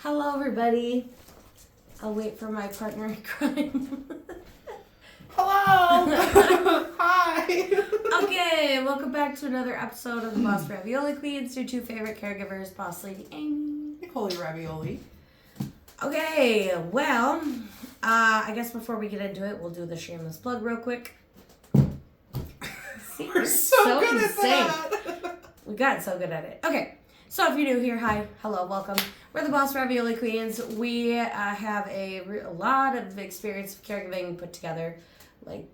Hello, everybody. I'll wait for my partner in crime. Hello! Hi! Okay, welcome back to another episode of the Boss Ravioli Queens, your two favorite caregivers, Boss Lady Amy. Holy ravioli. Okay, well, I guess before we get into it, we'll do the shameless plug real quick. See, We're so good insane. at that! We got so good at it. Okay, so if you're new here, hi, hello, welcome. We're the Boss Ravioli Queens. We have a lot of experience of caregiving put together, like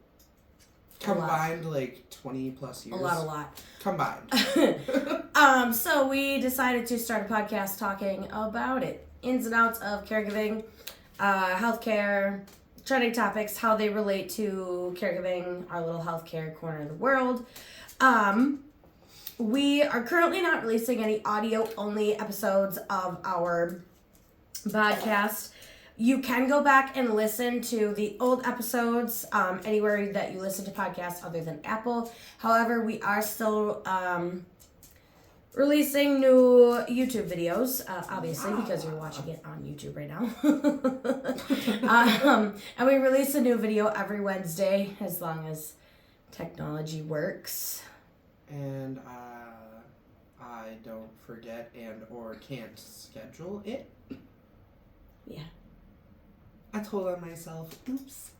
Combined, like 20 plus years. a lot. Combined. So we decided to start a podcast talking about it. Ins and outs of caregiving, healthcare, trending topics, how they relate to caregiving, our little healthcare corner of the world. We are currently not releasing any audio-only episodes of our podcast. You can go back and listen to the old episodes anywhere that you listen to podcasts other than Apple. However, we are still releasing new YouTube videos, obviously, because you're watching it on YouTube right now. And we release a new video every Wednesday, as long as technology works. And I don't forget and or can't schedule it. Yeah. I told on myself. Oops.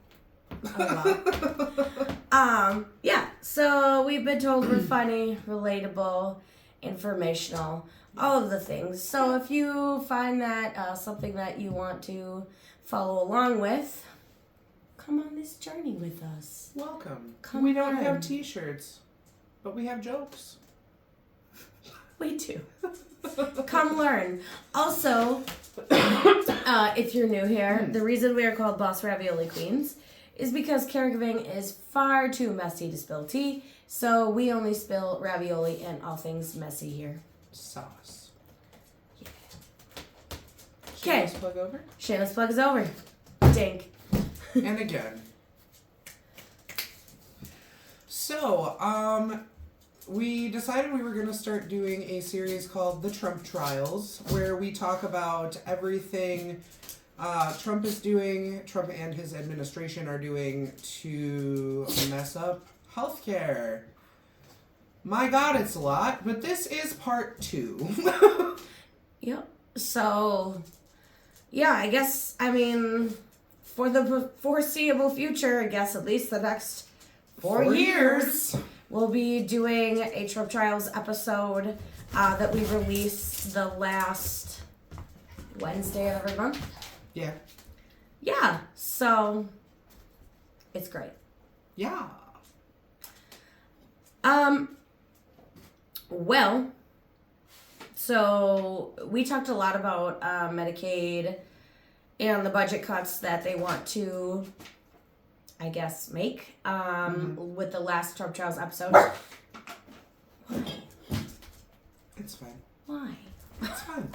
Oh, wow. Yeah, so we've been told we're funny, relatable, informational, all of the things. So if you find that something that you want to follow along with, come on this journey with us. Welcome. Come we don't on. have t-shirts, but we have jokes. We do. Come learn. Also, if you're new here, the reason we are called Boss Ravioli Queens is because caregiving is far too messy to spill tea, so we only spill ravioli and all things messy here. Sauce. Yeah. Shameless plug over? Shameless plug is over. Dink. And again. So, we decided we were going to start doing a series called The Trump Trials, where we talk about everything Trump is doing, Trump and his administration are doing to mess up healthcare. My God, it's a lot, but this is part 2. Yep. So, yeah, I guess, for the foreseeable future, I guess at least the next 4 years, we'll be doing a Trump Trials episode that we release the last Wednesday of every month. Yeah. Yeah, so it's great. Yeah. Well, so we talked a lot about Medicaid and the budget cuts that they want to, I guess, make with the last Trump Trials episode. Why? It's fine. Why? It's fine.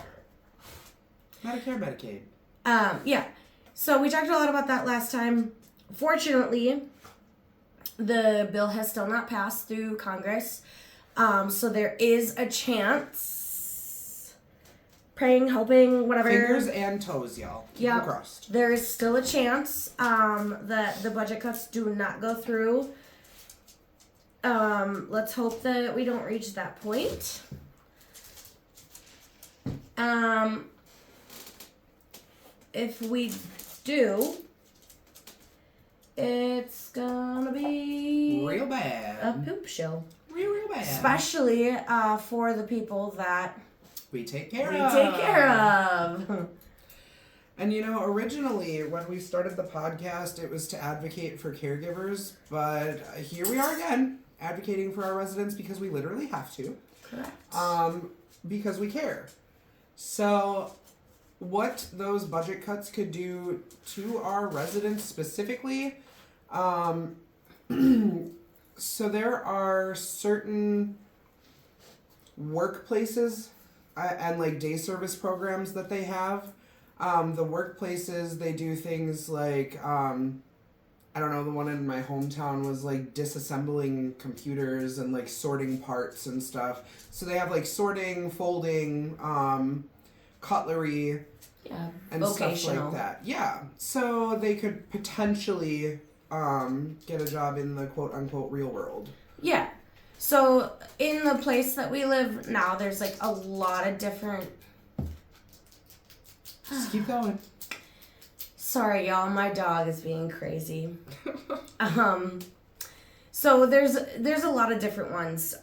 Medicare, Medicaid. Yeah. So we talked a lot about that last time. Fortunately, the bill has still not passed through Congress. So there is a chance. Praying, hoping, whatever. Fingers and toes, y'all. Keep them crossed. There is still a chance that the budget cuts do not go through. Let's hope that we don't reach that point. If we do, it's gonna be real bad. a poop show. Real bad. Especially for the people that we take care of. And originally when we started the podcast, it was to advocate for caregivers, but here we are again, advocating for our residents because we literally have to. Correct. Because we care. So, what those budget cuts could do to our residents specifically, so there are certain workplaces and like day service programs that they have. The workplaces, they do things like, I don't know, the one in my hometown was like disassembling computers and like sorting parts and stuff. So they have like sorting, folding, cutlery, Yeah, and vocational. stuff like that. Yeah, so they could potentially get a job in the quote unquote real world. Yeah. So in the place that we live now, there's like a lot of different. Just keep going. Sorry, y'all. My dog is being crazy. So there's a lot of different ones.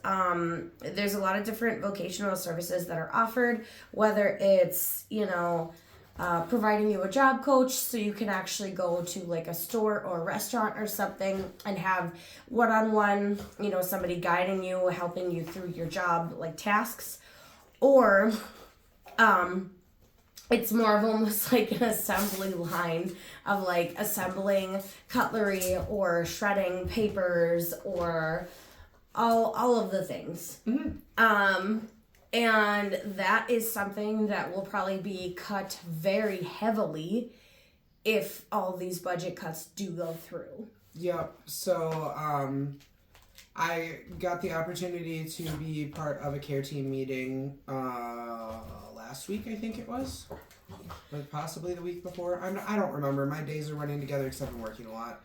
There's a lot of different vocational services that are offered, whether it's, providing you a job coach so you can actually go to like a store or a restaurant or something and have one-on-one, somebody guiding you, helping you through your job like tasks, or it's more of almost like an assembly line of like assembling cutlery or shredding papers or all of the things. Mm-hmm. And that is something that will probably be cut very heavily if all these budget cuts do go through. Yep. So I got the opportunity to be part of a care team meeting last week, I think it was. Like possibly the week before. I don't remember. My days are running together because I've been working a lot.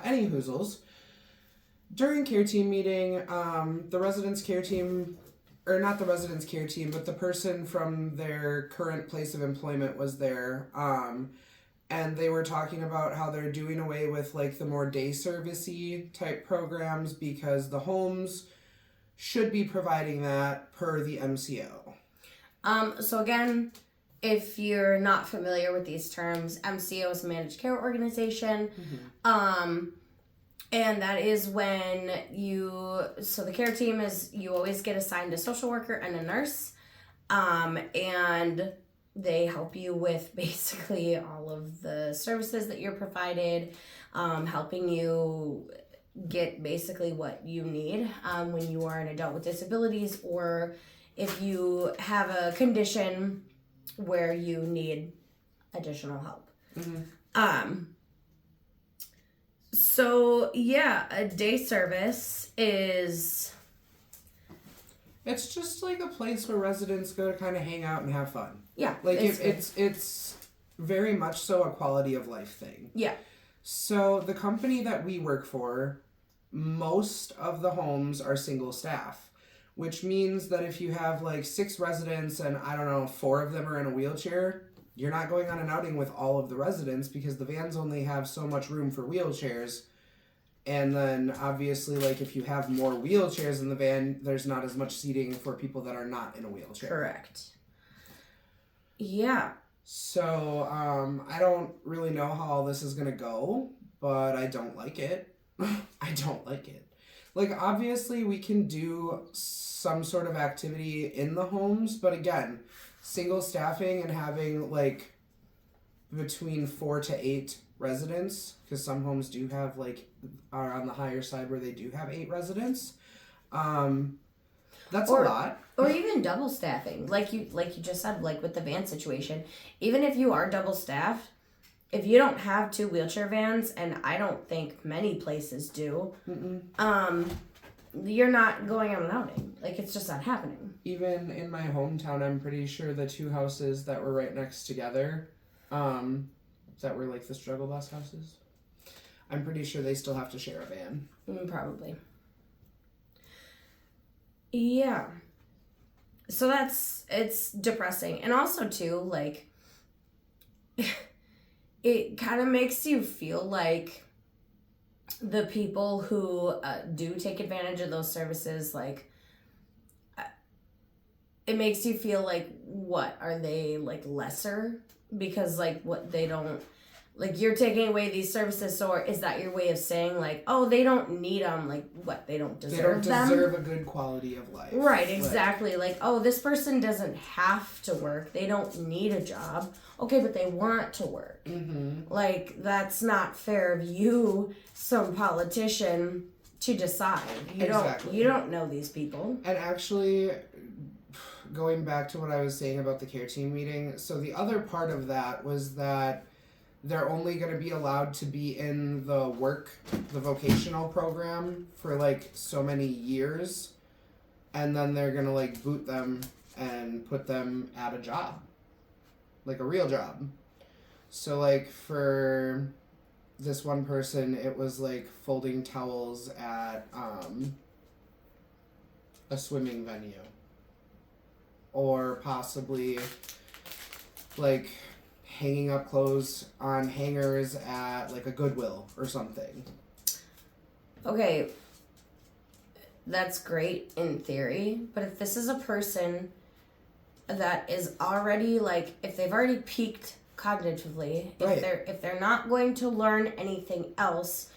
Any hoozles. During care team meeting, the residents care team, or not the residents care team, but the person from their current place of employment was there. And they were talking about how they're doing away with like the more day servicey type programs because the homes should be providing that per the MCO. So again, if you're not familiar with these terms, MCO is a managed care organization. Mm-hmm. And that is when so the care team is, you always get assigned a social worker and a nurse. And they help you with basically all of the services that you're provided, helping you get basically what you need when you are an adult with disabilities, or if you have a condition where you need additional help. Mm-hmm. So yeah, a day service is... It's just like a place where residents go to kind of hang out and have fun. Yeah. Like it's very much so a quality of life thing. Yeah. So the company that we work for, most of the homes are single staff, which means that if you have like 6 residents and 4 of them are in a wheelchair, you're not going on an outing with all of the residents because the vans only have so much room for wheelchairs. And then obviously, like if you have more wheelchairs in the van, there's not as much seating for people that are not in a wheelchair. Correct. Yeah. So I don't really know how all this is going to go, but I don't like it. I don't like it. Like obviously we can do some sort of activity in the homes, but again, single staffing and having like between 4 to 8 residents, because some homes do have are on the higher side where they do have 8 residents. That's a lot. Or even double staffing, like you just said, like with the van situation. Even if you are double staffed, if you don't have 2 wheelchair vans, and I don't think many places do, you're not going on an outing. Like it's just not happening. Even in my hometown, I'm pretty sure the 2 houses that were right next together, that were like the struggle bus houses, I'm pretty sure they still have to share a van. Probably. Yeah. So it's depressing. And also too, like, it kind of makes you feel like the people who do take advantage of those services, like, it makes you feel like, what, are they, like, lesser? Because, like, what, they don't, like, you're taking away these services, or is that your way of saying, like, oh, they don't need them, like, what, they don't deserve them? They don't deserve a good quality of life. Right, exactly. Like, oh, this person doesn't have to work. They don't need a job. Okay, but they want to work. Mm-hmm. Like, that's not fair of you, some politician, to decide. You don't know these people. And actually, going back to what I was saying about the care team meeting, so the other part of that was that they're only going to be allowed to be in the vocational program for like so many years, and then they're going to like boot them and put them at a job. like a real job. So like for this one person, it was like folding towels at a swimming venue, or possibly like hanging up clothes on hangers at like a Goodwill or something. Okay, that's great in theory, but if this is a person that is already like, if they've already peaked cognitively, Right. if they're not going to learn anything else,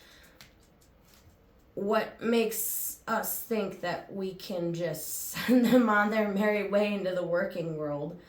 what makes us think that we can just send them on their merry way into the working world?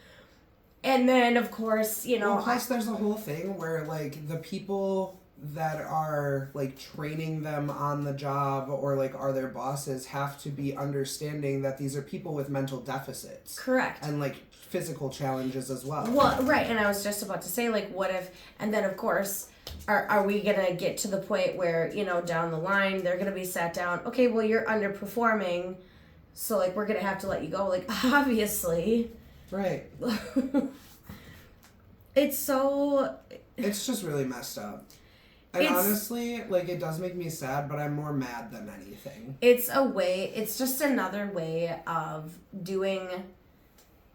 And then, of course, you know... Well, plus there's a whole thing where, like, the people that are, like, training them on the job or, like, are their bosses have to be understanding that these are people with mental deficits. Correct. And, like, physical challenges as well. Well, right, and I was just about to say, like, what if... And then, of course, are we going to get to the point where, you know, down the line, they're going to be sat down, okay, well, you're underperforming, so, like, we're going to have to let you go. Like, obviously... Right. It's so... It's just really messed up. And honestly, like, it does make me sad, but I'm more mad than anything. It's just another way of doing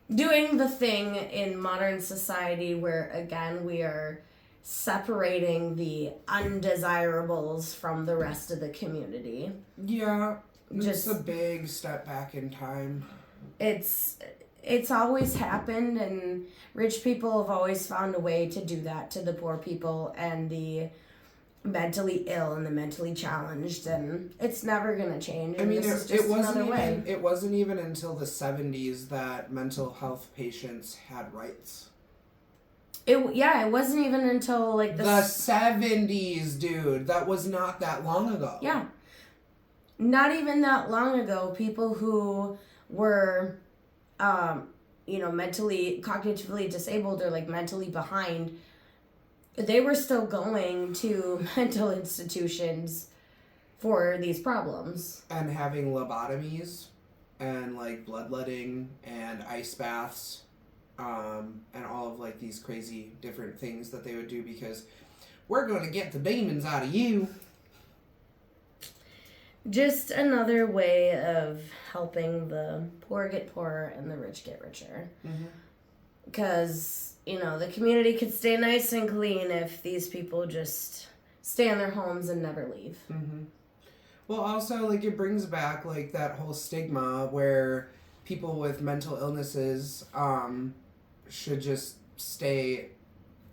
the thing in modern society where, again, we are separating the undesirables from the rest of the community. Yeah, just a big step back in time. It's always happened, and rich people have always found a way to do that to the poor people and the mentally ill and the mentally challenged, and it's never going to change. I mean, it wasn't even until the 70s that mental health patients had rights. It wasn't even until like the 70s, dude. That was not that long ago. Yeah. Not even that long ago, people who were mentally, cognitively disabled or like mentally behind, they were still going to mental institutions for these problems. And having lobotomies and like bloodletting and ice baths, and all of like these crazy different things that they would do because we're going to get the demons out of you. Just another way of helping the poor get poorer and the rich get richer. Because, the community could stay nice and clean if these people just stay in their homes and never leave. Mm-hmm. Well, also, like, it brings back, like, that whole stigma where people with mental illnesses should just stay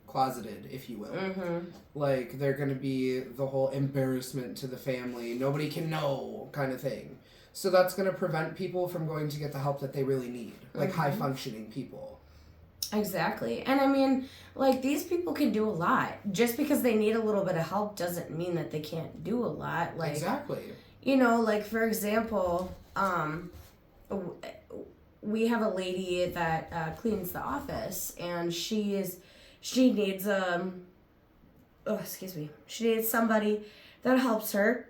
closeted, if you will. Mm-hmm. Like, they're going to be the whole embarrassment to the family, nobody can know kind of thing. So that's going to prevent people from going to get the help that they really need, like high-functioning people. Exactly. And I mean, like, these people can do a lot. Just because they need a little bit of help doesn't mean that they can't do a lot. Like, exactly. Like, for example, we have a lady that cleans the office, and she needs she needs somebody that helps her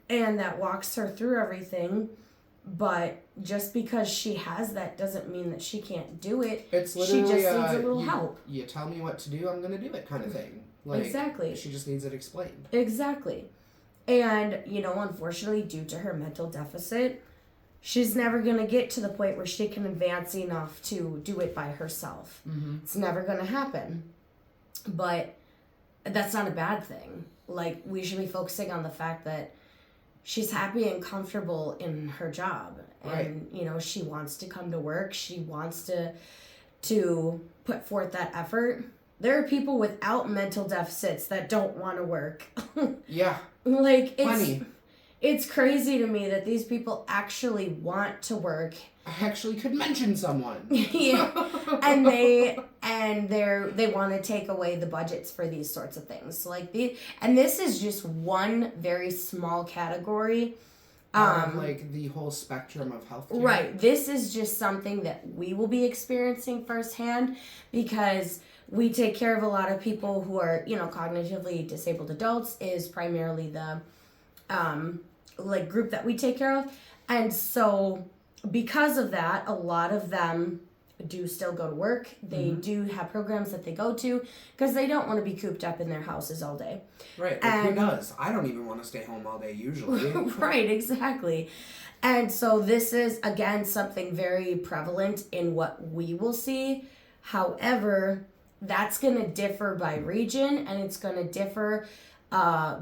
and that walks her through everything. But just because she has that doesn't mean that she can't do it. It's literally she just needs a little help. You tell me what to do, I'm going to do it kind of thing. Like, exactly. She just needs it explained. Exactly. And, unfortunately, due to her mental deficit, she's never going to get to the point where she can advance enough to do it by herself. Mm-hmm. It's never going to happen. But that's not a bad thing. Like, we should be focusing on the fact that she's happy and comfortable in her job. And, she wants to come to work. She wants to put forth that effort. There are people without mental deficits that don't want to work. Yeah. Like, Funny. It's crazy to me that these people actually want to work. I actually could mention someone. Yeah. And they want to take away the budgets for these sorts of things. So and this is just one very small category. Like the whole spectrum of healthcare. Right. This is just something that we will be experiencing firsthand because we take care of a lot of people who are, cognitively disabled adults is primarily the group that we take care of. And so because of that, a lot of them do still go to work. They do have programs that they go to because they don't want to be cooped up in their houses all day. Right. Like, who does? I don't even want to stay home all day usually. Right, exactly. And so this is, again, something very prevalent in what we will see. However, that's going to differ by region, and it's going to differ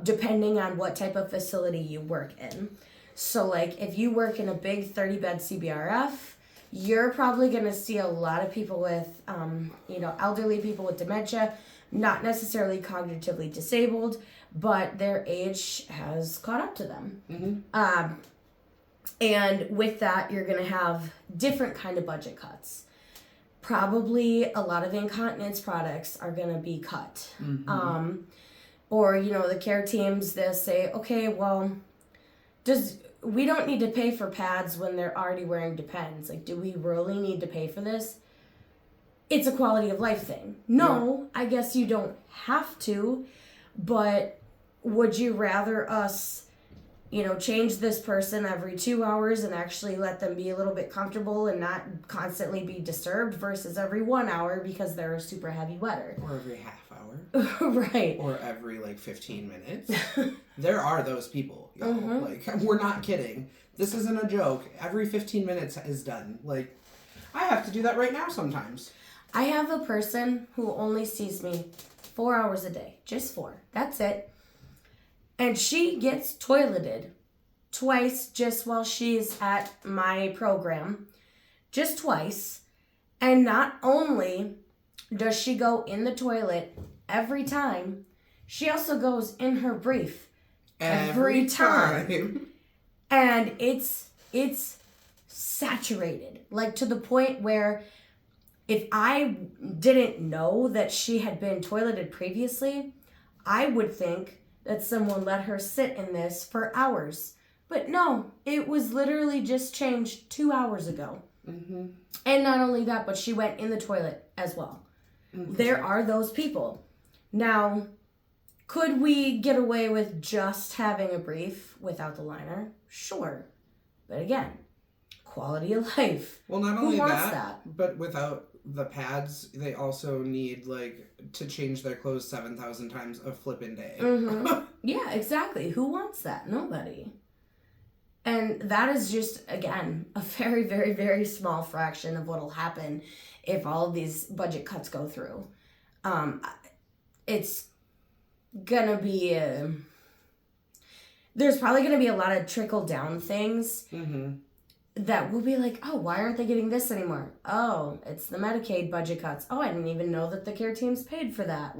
depending on what type of facility you work in. So, like, if you work in a big 30-bed CBRF, you're probably going to see a lot of people with, elderly people with dementia, not necessarily cognitively disabled, but their age has caught up to them. Mm-hmm. And with that, you're going to have different kind of budget cuts. Probably a lot of incontinence products are going to be cut. Mm-hmm. Or, the care teams, they'll say, okay, well, we don't need to pay for pads when they're already wearing Depends. Like, do we really need to pay for this? It's a quality of life thing. No, I guess you don't have to, but would you rather us, change this person every 2 hours and actually let them be a little bit comfortable and not constantly be disturbed versus every 1 hour because they're a super heavy wetter? Or every half hour. Right. Or every 15 minutes. There are those people, y'all. Mm-hmm. We're not kidding. This isn't a joke. Every 15 minutes is done. I have to do that right now sometimes. I have a person who only sees me 4 hours a day. Just 4. That's it. And she gets toileted twice just while she's at my program. Just twice. And not only does she go in the toilet every time, she also goes in her brief every time. And it's saturated. To the point where if I didn't know that she had been toileted previously, I would think that someone let her sit in this for hours. But no, it was literally just changed 2 hours ago. Mm-hmm. And not only that, but she went in the toilet as well. Mm-hmm. There are those people. Now, could we get away with just having a brief without the liner? Sure. But again, quality of life. Well, not only that, but without the pads, they also need to change their clothes 7,000 times a flippin' day. Mm-hmm. Yeah, exactly. Who wants that? Nobody. And that is just, again, a very, very, very small fraction of what'll happen if all of these budget cuts go through. It's gonna be there's probably gonna be a lot of trickle down things. Mm-hmm. That will be like, oh, why aren't they getting this anymore? Oh, it's the Medicaid budget cuts. Oh, I didn't even know that the care teams paid for that.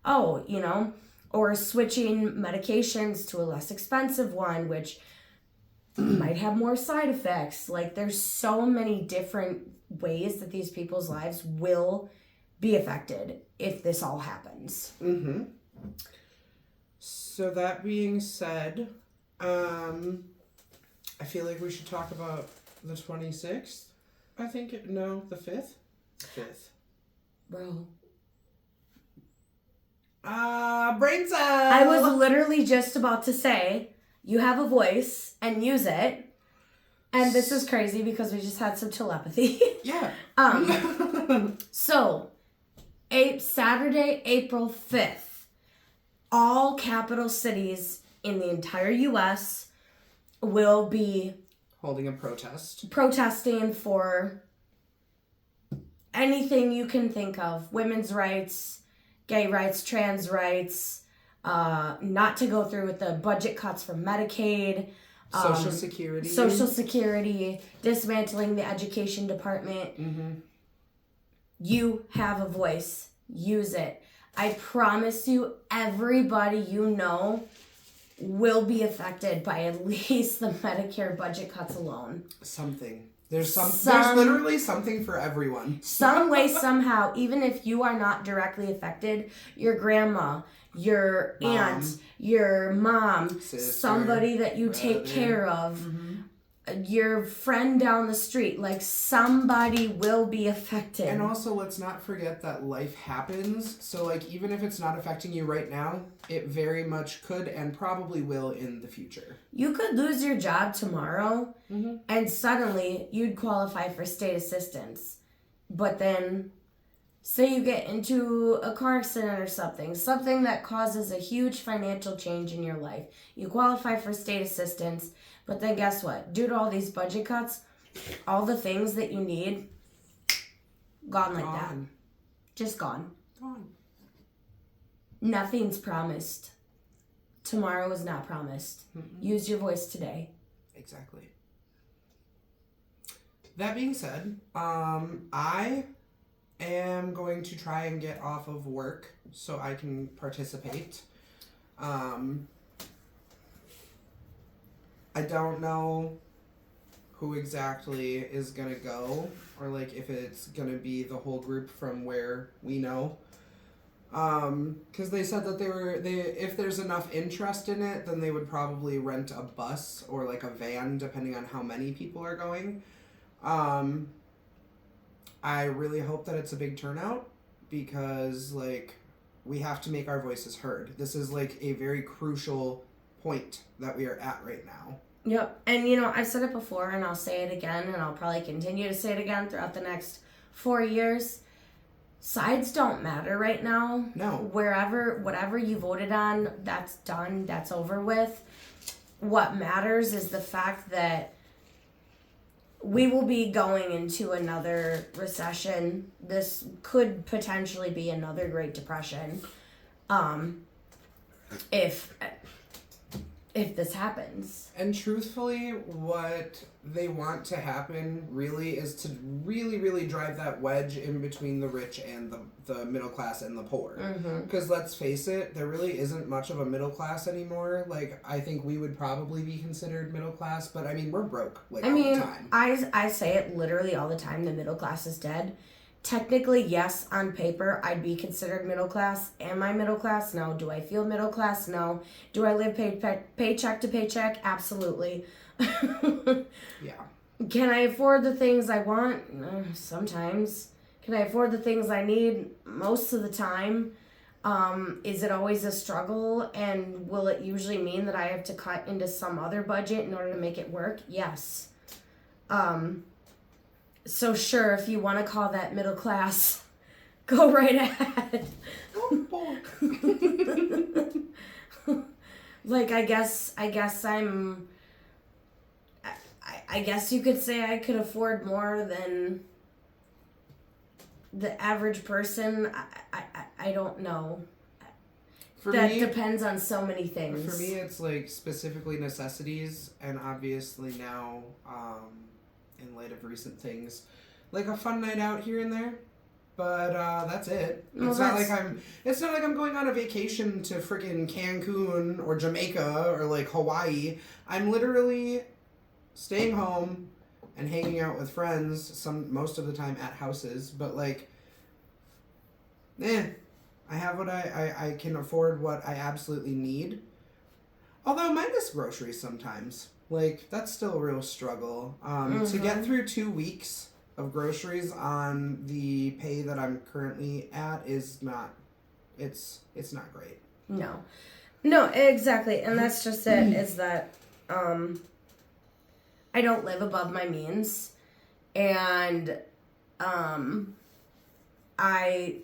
Or switching medications to a less expensive one, which might have more side effects. There's so many different ways that these people's lives will be affected if this all happens. Mm-hmm. So that being said, I feel like we should talk about the 26th. The 5th? 5th. Bro. Brain cell! I was literally just about to say, you have a voice and use it. And this is crazy because we just had some telepathy. Yeah. So, Saturday, April 5th, all capital cities in the entire U.S. will be holding a protest. Protesting for anything you can think of. Women's rights, gay rights, trans rights, not to go through with the budget cuts for Medicaid. Social Security, dismantling the education department. Mm-hmm. You have a voice. Use it. I promise you, everybody you know will be affected by at least the Medicare budget cuts alone. Something. There's literally something for everyone. Some way, somehow, even if you are not directly affected, your grandma, your aunt, your mom, sister, somebody that you take care of, your friend down the street, somebody will be affected. And also, let's not forget that life happens. So, even if it's not affecting you right now, it very much could and probably will in the future. You could lose your job tomorrow, and suddenly you'd qualify for state assistance. But then, say you get into a car accident or something that causes a huge financial change in your life. You qualify for state assistance, but then guess what? Due to all these budget cuts, all the things that you need, gone like that. Just gone. Gone. Nothing's promised. Tomorrow is not promised. Mm-mm. Use your voice today. Exactly. That being said, I am going to try and get off of work so I can participate. I don't know who exactly is gonna go, or like if it's gonna be the whole group from where we know. Because they said that if there's enough interest in it, then they would probably rent a bus or like a van, depending on how many people are going. I really hope that it's a big turnout because like we have to make our voices heard. This is like a very crucial point that we are at right now. Yep. And you know, I've said it before and I'll say it again and I'll probably continue to say it again throughout the next 4 years. Sides don't matter right now. No. Whatever you voted on, that's done. That's over with. What matters is the fact that we will be going into another recession. This could potentially be another Great Depression. If this happens. And truthfully, what they want to happen really is to really, really drive that wedge in between the rich and the middle class and the poor. Because let's face it, there really isn't much of a middle class anymore. Like, I think we would probably be considered middle class, but I mean, we're broke all the time. I say it literally all the time, the middle class is dead. Technically, yes, on paper, I'd be considered middle class. Am I middle class? No. Do I feel middle class? No. Do I live paycheck to paycheck? Absolutely. Yeah. Can I afford the things I want? Sometimes. Can I afford the things I need? Most of the time. Is it always a struggle? And will it usually mean that I have to cut into some other budget in order to make it work? Yes. So sure, if you want to call that middle class, go right ahead. Like, I guess you could say I could afford more than the average person. I don't know. That depends on so many things. For me, it's like specifically necessities, and obviously now, in light of recent things, like a fun night out here and there, but that's it. It's not like I'm going on a vacation to freaking Cancun or Jamaica or like Hawaii. I'm literally staying home and hanging out with friends, most of the time at houses, but like, I have what I can afford what I absolutely need. Although minus groceries sometimes. Like, that's still a real struggle. To get through 2 weeks of groceries on the pay that I'm currently at is not, it's not great. No, exactly. And that's just it, is that I don't live above my means. And I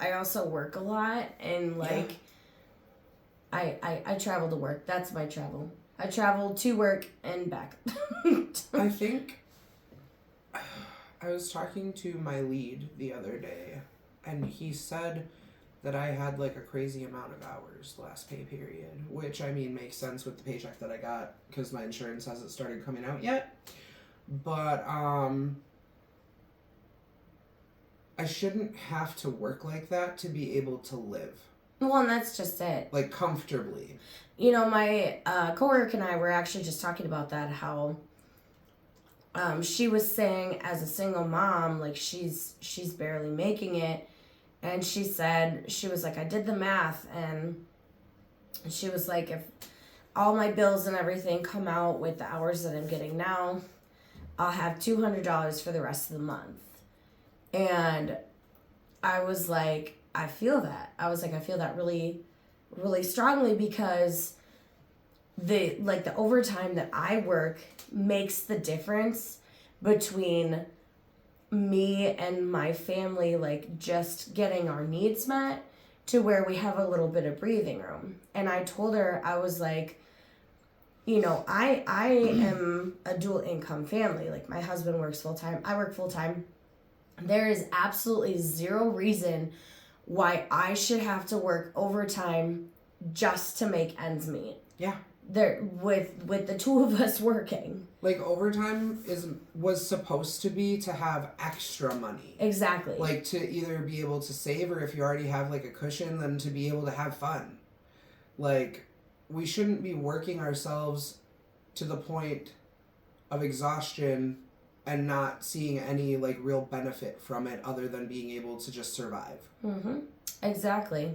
also work a lot. And, like, I travel to work. That's my travel. I travel to work and back. I think I was talking to my lead the other day, and he said that I had like a crazy amount of hours last pay period, which I mean makes sense with the paycheck that I got because my insurance hasn't started coming out yet. But I shouldn't have to work like that to be able to live. Well, and that's just it. Like, comfortably. You know, my coworker and I were actually just talking about that, how she was saying as a single mom, like, she's barely making it. And she said, she was like, I did the math, and she was like, if all my bills and everything come out with the hours that I'm getting now, I'll have $200 for the rest of the month. And I was like, I feel that. I feel that really, really strongly, because the overtime that I work makes the difference between me and my family, like, just getting our needs met to where we have a little bit of breathing room. And I told her, I was like, you know, I am a dual income family. Like, my husband works full-time. I work full-time. There is absolutely zero reason why I should have to work overtime just to make ends meet. Yeah. There with the two of us working. Like, overtime was supposed to be to have extra money. Exactly. Like, to either be able to save, or if you already have, like, a cushion, then to be able to have fun. Like, we shouldn't be working ourselves to the point of exhaustion and not seeing any, like, real benefit from it other than being able to just survive. Mm-hmm. Exactly.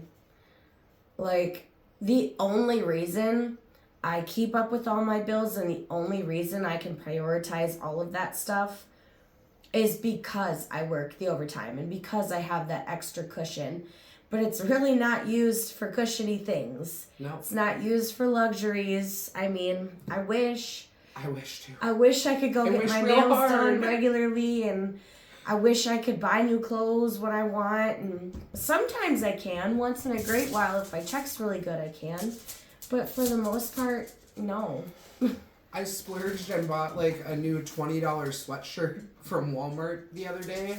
Like, the only reason I keep up with all my bills and the only reason I can prioritize all of that stuff is because I work the overtime and because I have that extra cushion. But it's really not used for cushiony things. No. It's not used for luxuries. I mean, I wish too. I wish I could go get my nails done hard. regularly, and I wish I could buy new clothes when I want. And sometimes I can. Once in a great while, if my check's really good, I can. But for the most part, no. I splurged and bought, like, a new $20 sweatshirt from Walmart the other day.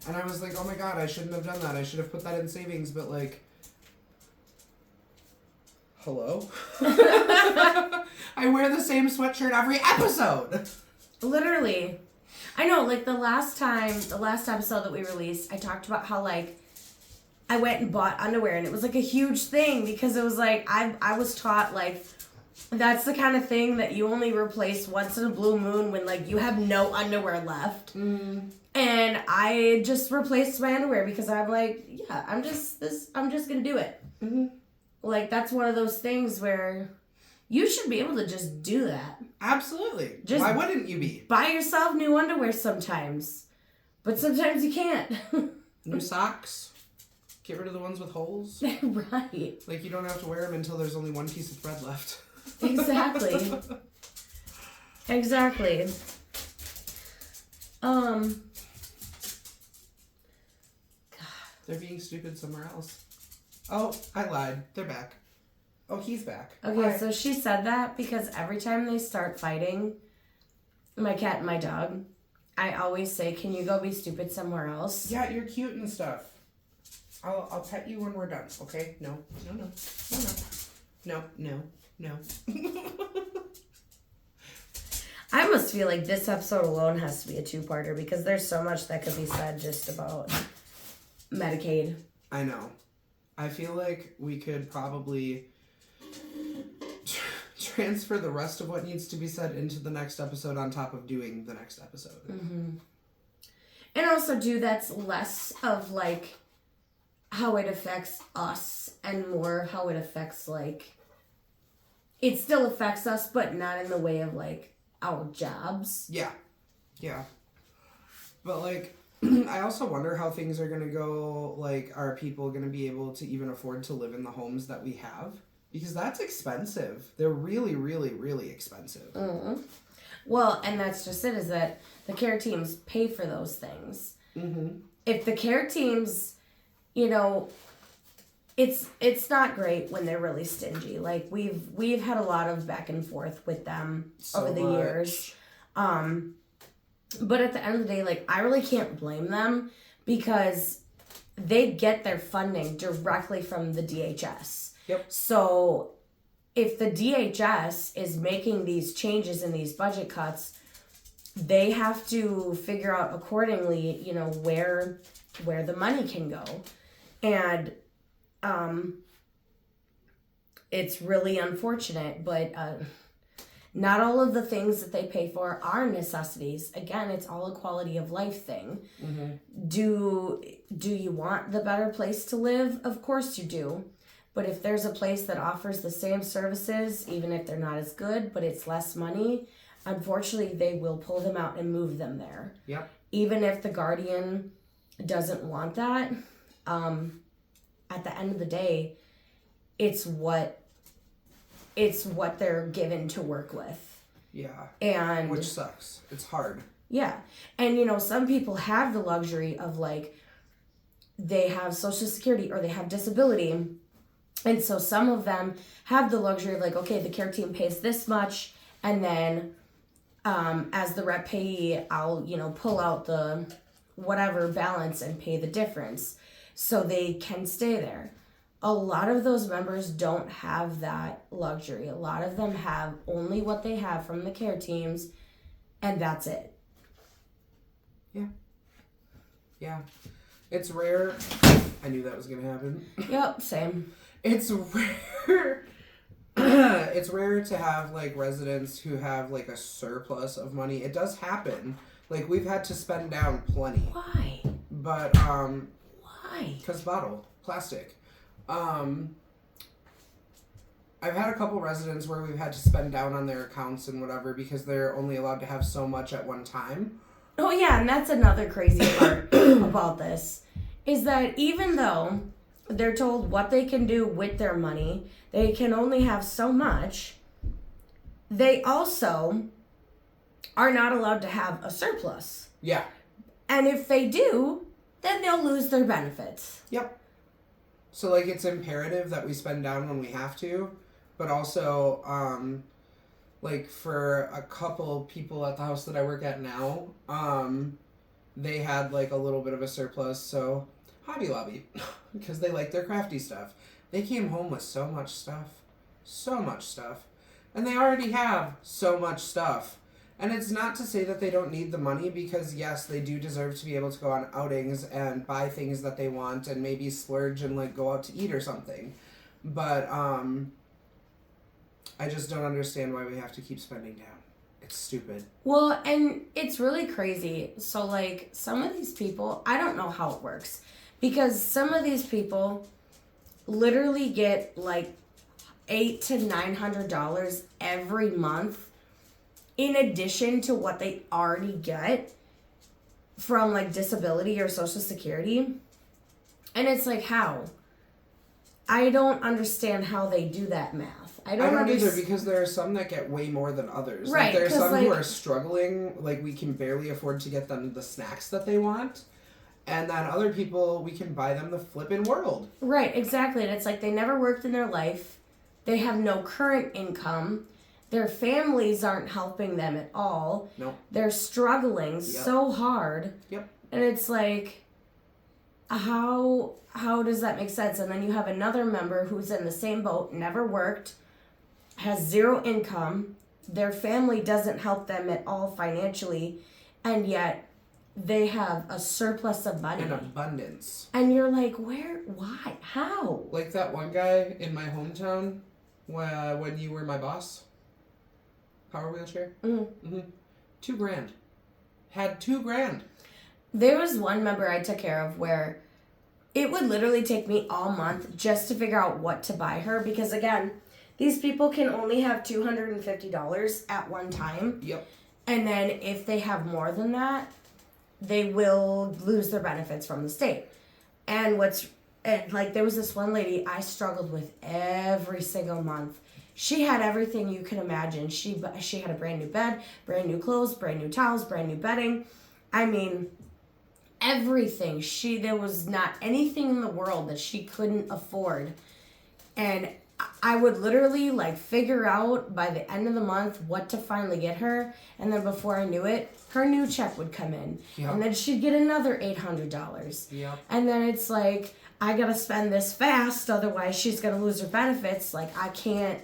And I was like, oh my god, I shouldn't have done that. I should have put that in savings, but, like, hello? I wear the same sweatshirt every episode. Literally. I know, like, the last episode that we released, I talked about how, like, I went and bought underwear, and it was, like, a huge thing because it was, like, I was taught, like, that's the kind of thing that you only replace once in a blue moon when, like, you have no underwear left. Mm. And I just replaced my underwear because I'm like, yeah, I'm just gonna do it. Mm-hmm. Like, that's one of those things where you should be able to just do that. Absolutely. Just why wouldn't you be? Buy yourself new underwear sometimes. But sometimes you can't. New socks. Get rid of the ones with holes. Right. Like, you don't have to wear them until there's only one piece of thread left. Exactly. Exactly. They're being stupid somewhere else. Oh, I lied. They're back. Oh, he's back. Okay, Hi. so she said that because every time they start fighting, my cat and my dog, I always say, can you go be stupid somewhere else? Yeah, you're cute and stuff. I'll pet you when we're done, okay? No. I must feel like this episode alone has to be a two-parter because there's so much that could be said just about Medicaid. I know. I feel like we could probably transfer the rest of what needs to be said into the next episode on top of doing the next episode. Mm-hmm. And also that's less of, like, how it affects us and more how it affects, like, it still affects us, but not in the way of, like, our jobs. Yeah. But, like, I also wonder how things are going to go. Like, are people going to be able to even afford to live in the homes that we have? Because that's expensive. They're really, really, really expensive. Mm-hmm. Well, and that's just it, is that the care teams pay for those things. Mm-hmm. If the care teams, you know, it's not great when they're really stingy. Like, we've had a lot of back and forth with them over the years. But at the end of the day, like, I really can't blame them because they get their funding directly from the DHS. Yep. So if the DHS is making these changes and these budget cuts, they have to figure out accordingly, you know, where the money can go. And it's really unfortunate, but not all of the things that they pay for are necessities. Again, it's all a quality of life thing. Mm-hmm. Do you want the better place to live? Of course you do. But if there's a place that offers the same services, even if they're not as good, but it's less money, unfortunately, they will pull them out and move them there. Yep. Even if the guardian doesn't want that, at the end of the day, it's what they're given to work with. Yeah. And which sucks. It's hard. Yeah. And, some people have the luxury of, like, they have Social Security or they have disability. And so some of them have the luxury of, like, okay, the care team pays this much, and then as the rep payee, I'll, pull out the whatever balance and pay the difference so they can stay there. A lot of those members don't have that luxury. A lot of them have only what they have from the care teams, and that's it. Yeah. It's rare. I knew that was going to happen. Yep, same. It's rare. It's rare to have, like, residents who have, like, a surplus of money. It does happen. Like, we've had to spend down plenty. Why? But, Why? Because plastic. I've had a couple residents where we've had to spend down on their accounts and whatever because they're only allowed to have so much at one time. Oh, yeah, and that's another crazy part about this, is that even though they're told what they can do with their money, they can only have so much, they also are not allowed to have a surplus. Yeah. And if they do, then they'll lose their benefits. Yep. So, like, it's imperative that we spend down when we have to, but also, like, for a couple people at the house that I work at now, they had, like, a little bit of a surplus, so Hobby Lobby, because they like their crafty stuff. They came home with so much stuff, and they already have so much stuff. And it's not to say that they don't need the money, because yes, they do deserve to be able to go on outings and buy things that they want and maybe splurge and, like, go out to eat or something. But I just don't understand why we have to keep spending down. It's stupid. Well, and it's really crazy. So, like, some of these people, I don't know how it works, because some of these people literally get, like, $800 to $900 every month in addition to what they already get from, like, disability or Social Security. And it's like, how? I don't understand how they do that math. I don't either, because there are some that get way more than others. Right. Like, there are some who are struggling, like, we can barely afford to get them the snacks that they want. And then other people, we can buy them the flippin' world. Right, exactly. And it's like they never worked in their life. They have no current income. Their families aren't helping them at all. Nope. They're struggling so hard. Yep. And it's like, how does that make sense? And then you have another member who's in the same boat, never worked, has zero income. Their family doesn't help them at all financially, and yet they have a surplus of money. An abundance. And you're like, where? Why? How? Like that one guy in my hometown when you were my boss. Power wheelchair? Mm-hmm. Mm-hmm. $2,000. Had $2,000. There was one member I took care of where it would literally take me all month just to figure out what to buy her, because, again, these people can only have $250 at one time. Yep. And then if they have more than that, they will lose their benefits from the state. And there was this one lady I struggled with every single month. She had everything you can imagine. She had a brand new bed, brand new clothes, brand new towels, brand new bedding. I mean, everything. There was not anything in the world that she couldn't afford. And I would literally, like, figure out by the end of the month what to finally get her. And then before I knew it, her new check would come in. Yep. And then she'd get another $800. Yep. And then it's like, I gotta spend this fast, otherwise she's gonna lose her benefits. Like, I can't.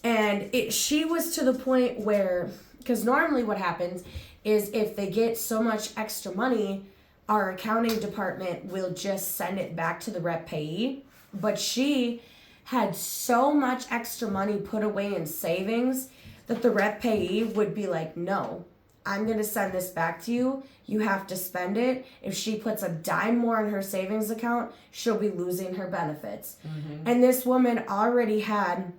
And she was to the point where, because normally what happens is if they get so much extra money, our accounting department will just send it back to the rep payee. But she had so much extra money put away in savings that the rep payee would be like, no, I'm going to send this back to you. You have to spend it. If she puts a dime more in her savings account, she'll be losing her benefits. Mm-hmm. And this woman already had,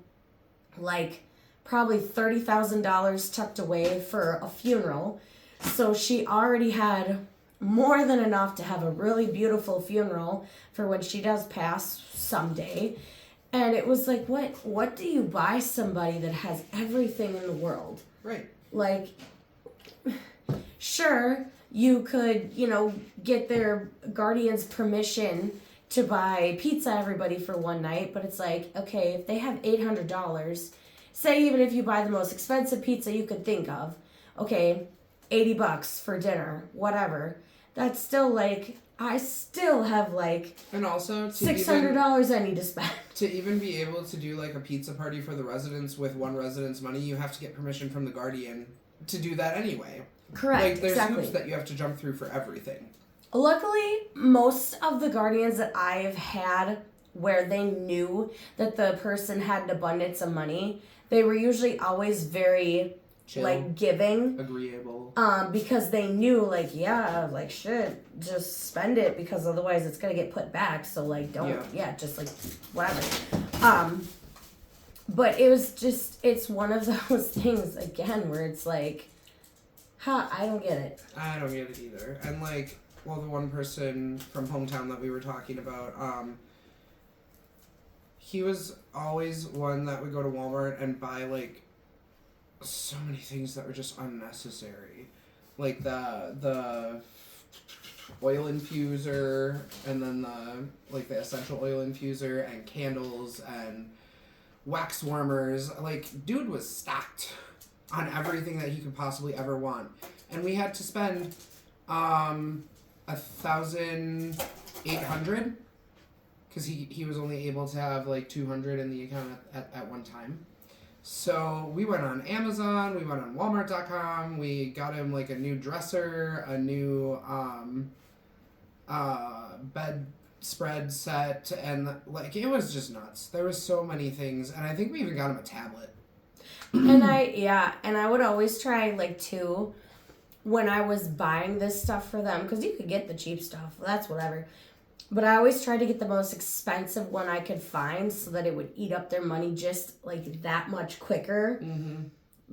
like, probably $30,000 tucked away for a funeral. So she already had more than enough to have a really beautiful funeral for when she does pass someday. And it was like, what do you buy somebody that has everything in the world? Right. Like, sure, you could, get their guardian's permission to buy pizza everybody for one night, but it's like, okay, if they have $800, say even if you buy the most expensive pizza you could think of, okay, $80 for dinner, whatever. That's still like, I still have like, and also $600 I need to spend. To even be able to do like a pizza party for the residents with one resident's money, you have to get permission from the guardian to do that anyway. Correct. Like there's exactly. hoops that you have to jump through for everything. Luckily, most of the guardians that I've had where they knew that the person had an abundance of money, they were usually always very Chill, like giving, agreeable, because they knew like, yeah, like shit, just spend it because otherwise it's gonna get put back, so like don't just like whatever. But it was just, it's one of those things again where it's like, I don't get it. I don't get it either. And like, well, the one person from hometown that we were talking about, he was always one that would go to Walmart and buy like so many things that were just unnecessary, like the oil infuser, and then the essential oil infuser, and candles and wax warmers. Like, dude was stacked on everything that he could possibly ever want, and we had to spend $1,800 because he was only able to have like 200 in the account at one time. So we went on Amazon, we went on Walmart.com, we got him like a new dresser, a new bed spread set, and like it was just nuts. There was so many things, and I think we even got him a tablet. And I would always try like too, when I was buying this stuff for them, because you could get the cheap stuff, that's whatever. But I always tried to get the most expensive one I could find so that it would eat up their money just like that much quicker. Mm-hmm.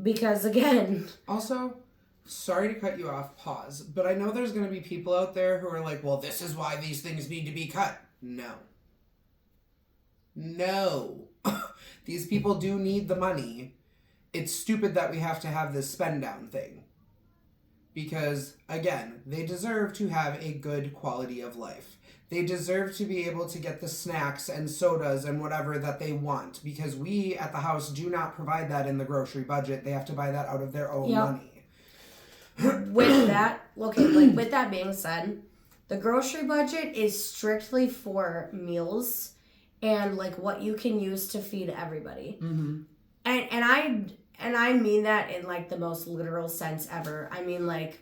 Because again... Also, sorry to cut you off, pause, but I know there's going to be people out there who are like, well, this is why these things need to be cut. No. These people do need the money. It's stupid that we have to have this spend down thing. Because, again, they deserve to have a good quality of life. They deserve to be able to get the snacks and sodas and whatever that they want, because we at the house do not provide that in the grocery budget. They have to buy that out of their own money. With that, okay, like with that being said, the grocery budget is strictly for meals and like what you can use to feed everybody. Mm-hmm. And I mean that in like the most literal sense ever. I mean, like,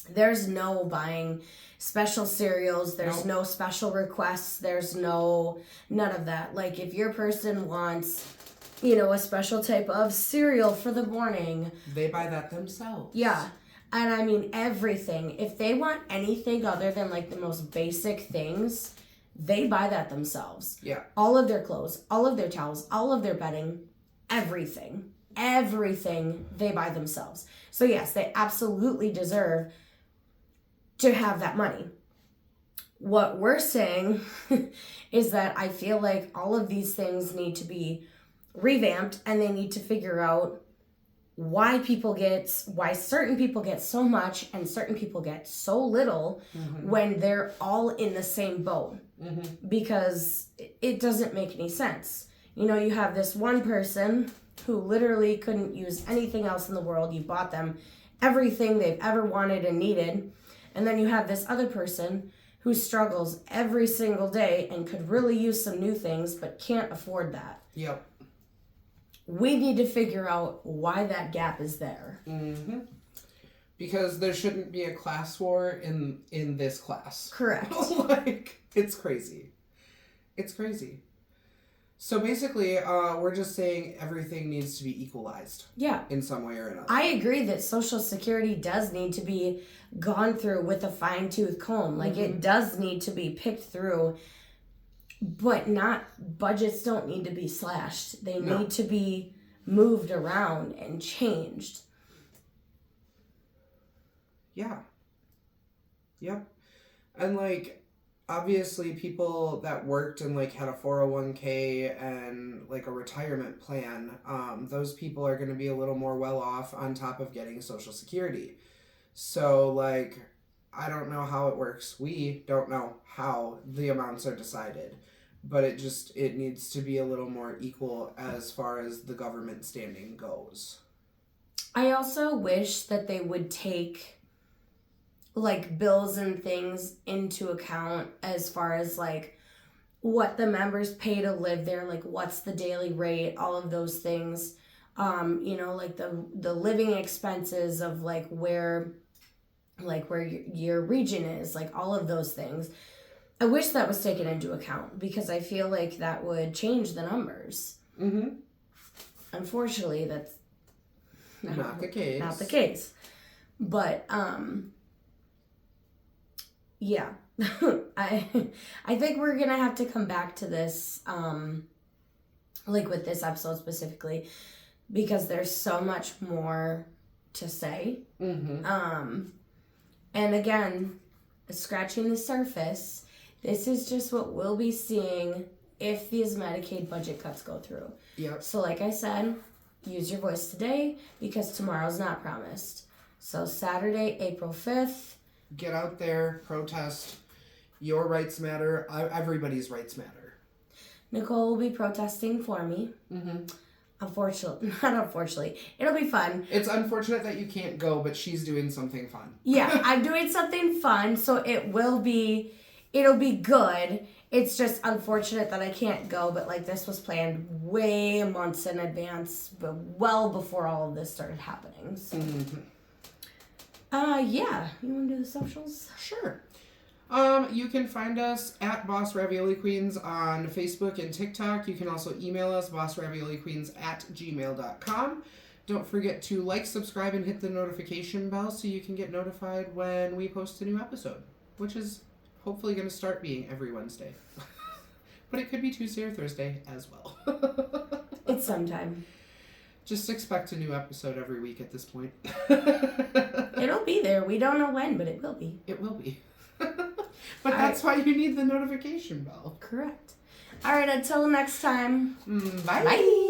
there's no buying special cereals. There's no special requests. There's none of that. Like, if your person wants, a special type of cereal for the morning, they buy that themselves. Yeah. And I mean, everything. If they want anything other than like the most basic things, they buy that themselves. Yeah. All of their clothes, all of their towels, all of their bedding, everything they buy themselves. So yes, they absolutely deserve to have that money. What we're saying is that I feel like all of these things need to be revamped, and they need to figure out why certain people get so much and certain people get so little when they're all in the same boat. Mm-hmm. Because it doesn't make any sense. You have this one person who literally couldn't use anything else in the world. You bought them everything they've ever wanted and needed. And then you have this other person who struggles every single day and could really use some new things but can't afford that. Yep. We need to figure out why that gap is there. Mm-hmm. Because there shouldn't be a class war in this class. Correct. Like, it's crazy. It's crazy. So basically, we're just saying everything needs to be equalized. Yeah. In some way or another. I agree that Social Security does need to be gone through with a fine-tooth comb. Like, it does need to be picked through, but budgets don't need to be slashed. They need to be moved around and changed. Yeah. Yep. And, like, obviously people that worked and like had a 401k and like a retirement plan, those people are going to be a little more well off on top of getting Social Security. So, like, I don't know how it works. We don't know how the amounts are decided. But it needs to be a little more equal as far as the government standing goes. I also wish that they would take, like, bills and things into account as far as, like, what the members pay to live there, like, what's the daily rate, all of those things. Like, the living expenses of, like, where your region is, like, all of those things. I wish that was taken into account because I feel like that would change the numbers. Mm-hmm. Unfortunately, that's not the case. Not the case. But, yeah. I think we're going to have to come back to this, like with this episode specifically, because there's so much more to say. Mm-hmm. And again, scratching the surface, this is just what we'll be seeing if these Medicaid budget cuts go through. Yep. So like I said, use your voice today because tomorrow's not promised. So Saturday, April 5th. Get out there, protest. Your rights matter. Everybody's rights matter. Nicole will be protesting for me. Mm-hmm. Not unfortunately. It'll be fun. It's unfortunate that you can't go, but she's doing something fun. Yeah, I'm doing something fun, so it'll be good. It's just unfortunate that I can't go, but like this was planned way months in advance, but well before all of this started happening. So. Mm-hmm. Yeah. You want to do the socials? Sure. You can find us at Boss Ravioli Queens on Facebook and TikTok. You can also email us, bossravioliqueens@gmail.com. Don't forget to like, subscribe, and hit the notification bell so you can get notified when we post a new episode, which is hopefully going to start being every Wednesday. But it could be Tuesday or Thursday as well. It's sometime. Just expect a new episode every week at this point. It'll be there. We don't know when, but it will be. It will be. But that's why you need the notification bell. Correct. All right, until next time. Bye. Bye.